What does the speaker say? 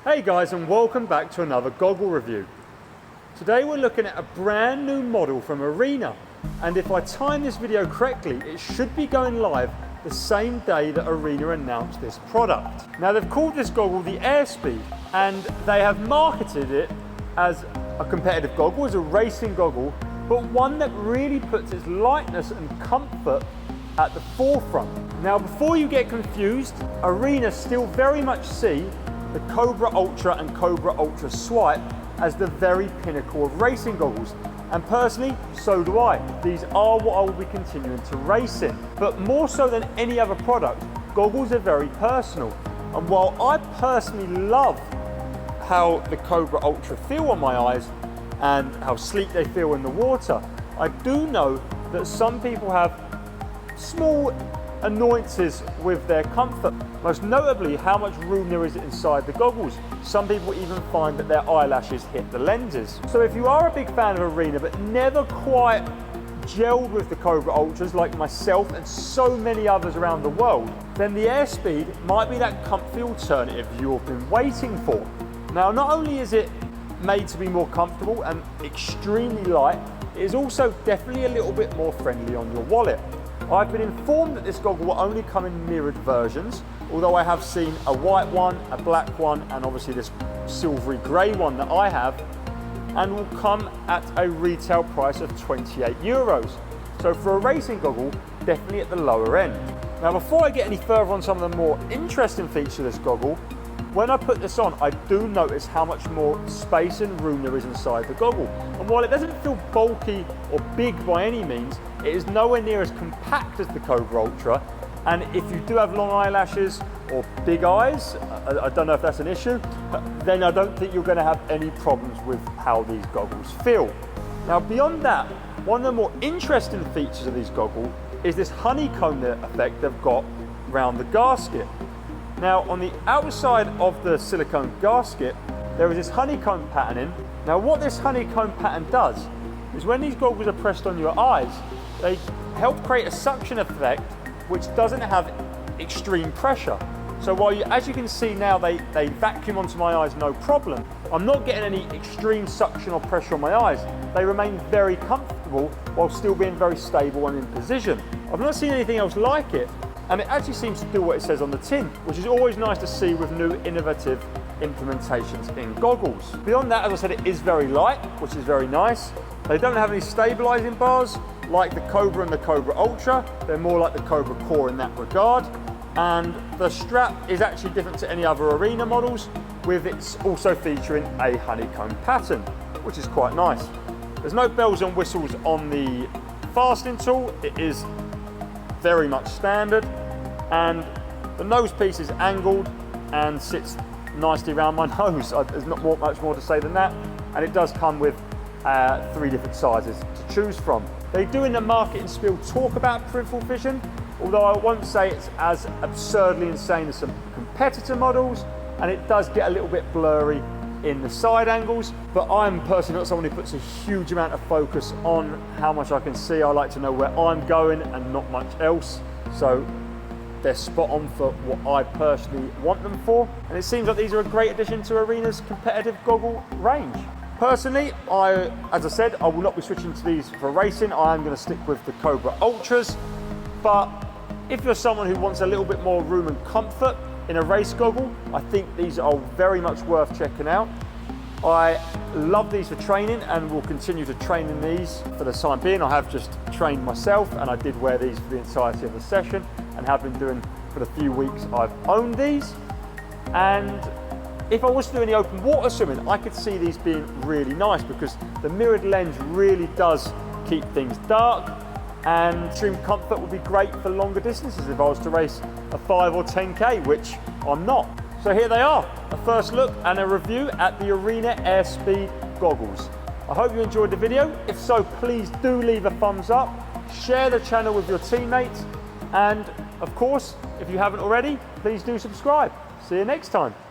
Hey guys, and welcome back to another Goggle review. Today we're looking at a brand new model from Arena, and if I time this video correctly, it should be going live the same day that Arena announced this product. Now they've called this goggle the Airspeed, and they have marketed it as a competitive goggle, as a racing goggle, but one that really puts its lightness and comfort at the forefront. Now before you get confused, Arena still very much see the Cobra Ultra and Cobra Ultra Swipe as the very pinnacle of racing goggles. And personally, so do I. These are what I will be continuing to race in. But more so than any other product, goggles are very personal. And while I personally love how the Cobra Ultra feel on my eyes and how sleek they feel in the water, I do know that some people have small annoyances with their comfort, most notably how much room there is inside the goggles. Some people even find that their eyelashes hit the lenses. So if you are a big fan of Arena but never quite gelled with the Cobra Ultras like myself and so many others around the world, then the Airspeed might be that comfy alternative you've been waiting for. Now not only is it made to be more comfortable and extremely light, it is also definitely a little bit more friendly on your wallet. I've been informed that this goggle will only come in mirrored versions, although I have seen a white one, a black one, and obviously this silvery grey one that I have, and will come at a retail price of 28 euros. So for a racing goggle, definitely at the lower end. Now before I get any further on some of the more interesting features of this goggle, when I put this on, I do notice how much more space and room there is inside the goggle. And while it doesn't feel bulky or big by any means, it is nowhere near as compact as the Cobra Ultra. And if you do have long eyelashes or big eyes, I don't know if that's an issue, then I don't think you're going to have any problems with how these goggles feel. Now beyond that, one of the more interesting features of these goggles is this honeycomb effect they've got around the gasket. Now on the outside of the silicone gasket, there is this honeycomb patterning. Now what this honeycomb pattern does is when these goggles are pressed on your eyes, they help create a suction effect which doesn't have extreme pressure. So while as you can see now, they vacuum onto my eyes no problem. I'm not getting any extreme suction or pressure on my eyes. They remain very comfortable while still being very stable and in position. I've not seen anything else like it. And it actually seems to do what it says on the tin, which is always nice to see with new innovative implementations in goggles. Beyond that, as I said, it is very light, which is very nice. They don't have any stabilizing bars like the Cobra and the Cobra Ultra. They're more like the Cobra Core in that regard. And the strap is actually different to any other Arena models, with it's also featuring a honeycomb pattern, which is quite nice. There's no bells and whistles on the fastening tool. It is very much standard, and the nose piece is angled and sits nicely around my nose. There's not much more to say than that, and it does come with 3 different sizes to choose from. They do in the marketing spiel talk about peripheral vision, although I won't say it's as absurdly insane as some competitor models, and it does get a little bit blurry in the side angles, but I'm personally not someone who puts a huge amount of focus on how much I can see. I like to know where I'm going and not much else, so they're spot on for what I personally want them for, and it seems like these are a great addition to Arena's competitive goggle range. Personally, as I said, I will not be switching to these for racing. I am going to stick with the Cobra Ultras, but if you're someone who wants a little bit more room and comfort in a race goggle, I think these are very much worth checking out. I love these for training and will continue to train in these for the time being. I have just trained myself, and I did wear these for the entirety of the session and have been doing for the few weeks I've owned these. And if I was to do any open water swimming, I could see these being really nice because the mirrored lens really does keep things dark, and extreme comfort would be great for longer distances if I was to race a 5 or 10K, which I'm not. So here they are, a first look and a review at the Arena Airspeed goggles. I hope you enjoyed the video. If so, please do leave a thumbs up, share the channel with your teammates, and of course, if you haven't already, please do subscribe. See you next time.